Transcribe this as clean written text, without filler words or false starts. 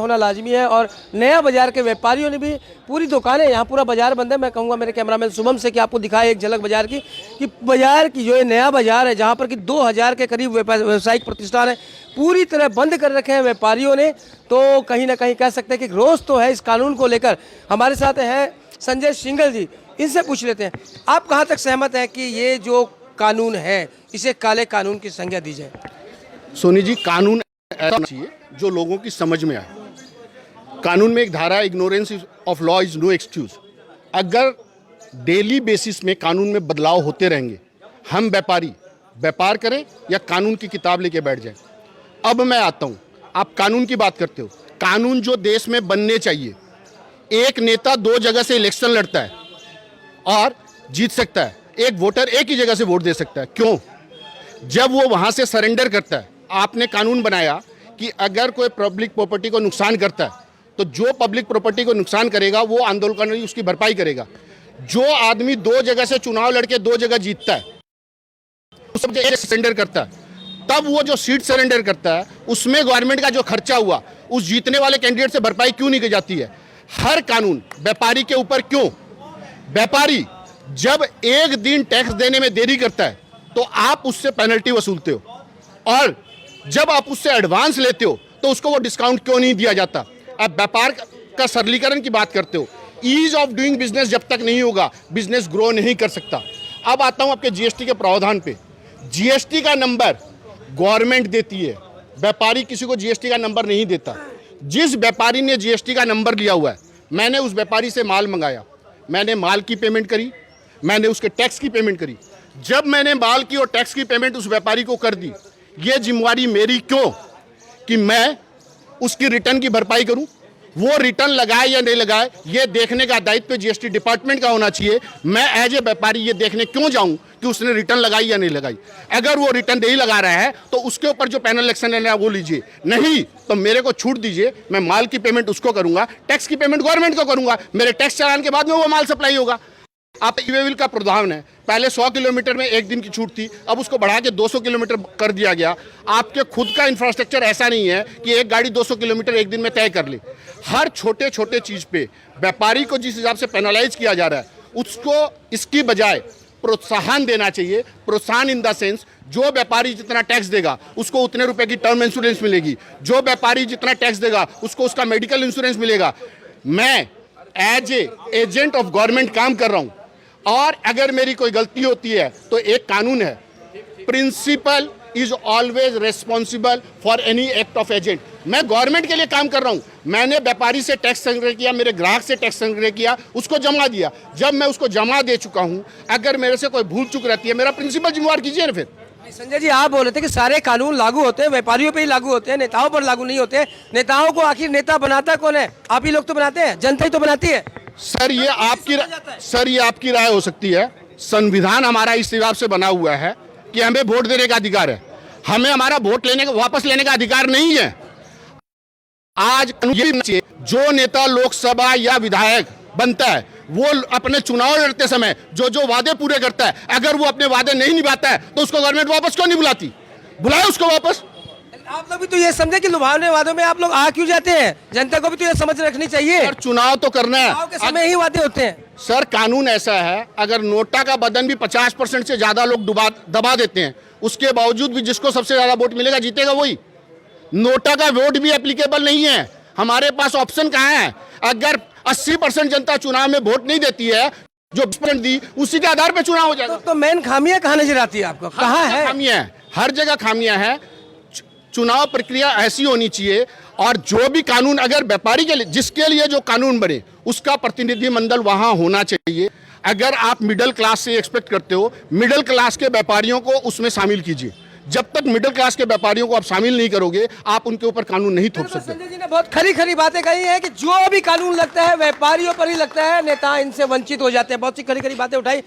होना लाजमी है। और नया बाजार के व्यापारियों ने भी पूरी दुकानें, यहाँ पूरा बाजार बंद है। मैं कहूँगा मेरे कैमरामैन शुभम से कि आपको दिखाए एक झलक बाजार की, कि बाजार की जो है नया बाजार है जहाँ पर कि 2000 के करीब व्यावसायिक प्रतिष्ठान है, पूरी तरह बंद कर रखे हैं व्यापारियों ने। तो कहीं ना कहीं कह सकते हैं कि रोष तो है इस कानून को लेकर। हमारे साथ हैं संजय सिंगल जी, इनसे पूछ लेते हैं आप कहाँ तक सहमत हैं कि ये जो कानून है इसे काले कानून की संज्ञा दी जाए? सोनी जी, कानून ऐसा होना चाहिए जो लोगों की समझ में आए। कानून में एक धारा, ignorance of law is no excuse. अगर डेली बेसिस में कानून में बदलाव होते रहेंगे, हम व्यापारी व्यापार करें या कानून की किताब लेके बैठ जाएं। अब मैं आता हूं, आप कानून की बात करते हो, कानून जो देश में बनने चाहिए। एक नेता 2 जगह से इलेक्शन लड़ता है और जीत सकता है, एक वोटर एक ही जगह से वोट दे सकता है। क्यों? जब वो वहां से सरेंडर करता है। आपने कानून बनाया कि अगर कोई पब्लिक प्रॉपर्टी को नुकसान करता है तो जो पब्लिक प्रॉपर्टी को नुकसान करेगा वो आंदोलन करने उसकी भरपाई करेगा। जो आदमी 2 जगह से चुनाव लड़के 2 जगह जीतता है, उस सब जगह सरेंडर करता है, तब वो जो सीट सरेंडर करता है उसमें गवर्नमेंट का जो खर्चा हुआ उस जीतने वाले कैंडिडेट से भरपाई क्यों नहीं की जाती है? हर कानून व्यापारी के ऊपर क्यों? व्यापारी जब एक दिन टैक्स देने में देरी करता है तो आप उससे पेनल्टी वसूलते हो, और जब आप उससे एडवांस लेते हो तो उसको वो डिस्काउंट क्यों नहीं दिया जाता? आप व्यापार का सरलीकरण की बात करते हो। ईज ऑफ डूइंग बिजनेस जब तक नहीं होगा, बिजनेस ग्रो नहीं कर सकता। अब आता हूं आपके जीएसटी के प्रावधान पे। जीएसटी का नंबर गवर्नमेंट देती है, व्यापारी किसी को जीएसटी का नंबर नहीं देता। जिस व्यापारी ने जीएसटी का नंबर लिया हुआ है, मैंने उस व्यापारी से माल मंगाया, मैंने माल की पेमेंट करी, मैंने उसके टैक्स की पेमेंट करी। जब मैंने माल की और टैक्स की पेमेंट उस व्यापारी को कर दी, ये जिम्मेवारी मेरी क्यों कि मैं उसकी रिटर्न की भरपाई करूं? वो रिटर्न लगाए या नहीं लगाए, ये देखने का दायित्व जीएसटी डिपार्टमेंट का होना चाहिए। मैं एज ए व्यापारी ये देखने क्यों जाऊं कि उसने रिटर्न लगाई या नहीं लगाई? अगर वो रिटर्न नहीं लगा रहा है तो उसके ऊपर जो पैनल एक्शन लेना है वो लीजिए, नहीं तो मेरे को छूट दीजिए। मैं माल की पेमेंट उसको करूंगा, टैक्स की पेमेंट गवर्नमेंट को करूंगा। मेरे टैक्स चालान के बाद में वो माल सप्लाई होगा। आप ई-वे-बिल का प्रावधान है, पहले 100 किलोमीटर में 1 दिन की छूट थी, अब उसको बढ़ा के 200 किलोमीटर कर दिया गया। आपके खुद का इंफ्रास्ट्रक्चर ऐसा नहीं है कि एक गाड़ी 200 किलोमीटर एक दिन में तय कर ले। हर छोटे छोटे चीज़ पे व्यापारी को जिस हिसाब से पेनलाइज किया जा रहा है, उसको इसकी बजाय प्रोत्साहन देना चाहिए। प्रोत्साहन इन द सेंस, जो व्यापारी जितना टैक्स देगा उसको उतने रुपए की टर्म इंश्योरेंस मिलेगी, जो व्यापारी जितना टैक्स देगा उसको उसका मेडिकल इंश्योरेंस मिलेगा। मैं as a agent of government काम कर रहा हूँ, और अगर मेरी कोई गलती होती है तो एक कानून है, principal is always responsible for any act of agent. मैं गवर्नमेंट के लिए काम कर रहा हूं, मैंने व्यापारी से टैक्स संग्रह किया, मेरे ग्राहक से टैक्स संग्रह किया, उसको जमा दिया। जब मैं उसको जमा दे चुका हूं, अगर मेरे से कोई भूल चूक रहती है, मेरा प्रिंसिपल जिम्मेवार कीजिए ना। फिर संजय जी, आप बोल रहे थे कि सारे कानून लागू होते हैं, व्यापारियों पे ही लागू होते हैं, नेताओं पर लागू नहीं होते। नेताओं को आखिर नेता बनाता कौन है? आप ही लोग तो बनाते हैं, जनता ही तो बनाती है। सर ये आपकी राय हो सकती है। संविधान हमारा इस हिसाब से बना हुआ है कि हमें वोट देने का अधिकार है, हमें हमारा वोट लेने का वापस लेने का अधिकार नहीं है। आज ये जो नेता लोकसभा या विधायक बनता है वो अपने चुनाव लड़ते समय जो जो वादे पूरे करता है, अगर वो अपने वादे नहीं निभाता है तो उसको गवर्नमेंट वापस क्यों नहीं बुलाती? बुलाए उसको वापस। आप लोग भी तो ये समझे कि लुभावने वादों में आप लोग आ क्यों जाते हैं? जनता को भी तो ये समझ रखनी चाहिए। सर चुनाव तो करना है, चुनाव के समय ही वादे होते हैं। सर कानून ऐसा है, अगर नोटा का बदन भी 50% से ज्यादा लोग दबा देते हैं, उसके बावजूद भी जिसको सबसे ज्यादा वोट मिलेगा जीतेगा वही। नोटा का वोट भी एप्लीकेबल नहीं है। हमारे पास ऑप्शन कहाँ है? अगर 80% जनता चुनाव में वोट नहीं देती है, जो 20% दी, उसी के आधार पर चुनाव हो जाएगा। तो मेन खामियां कहाँ नजर आती है आपको? कहाँ है खामियां? हर जगह खामियां हैं। चुनाव प्रक्रिया ऐसी होनी चाहिए, और जो भी कानून अगर व्यापारी के लिए, जिसके लिए जो कानून बने, उसका प्रतिनिधिमंडल वहां होना चाहिए। अगर आप मिडिल क्लास से एक्सपेक्ट करते हो, मिडिल क्लास के व्यापारियों को उसमें शामिल कीजिए। जब तक मिडिल क्लास के व्यापारियों को आप शामिल नहीं करोगे, आप उनके ऊपर कानून नहीं थोप सकते। संजय जी ने बहुत खरी खरी बातें कही हैं कि जो भी कानून लगता है व्यापारियों पर ही लगता है, नेता इनसे वंचित हो जाते हैं। बहुत सी खरी खरी बातें उठाई।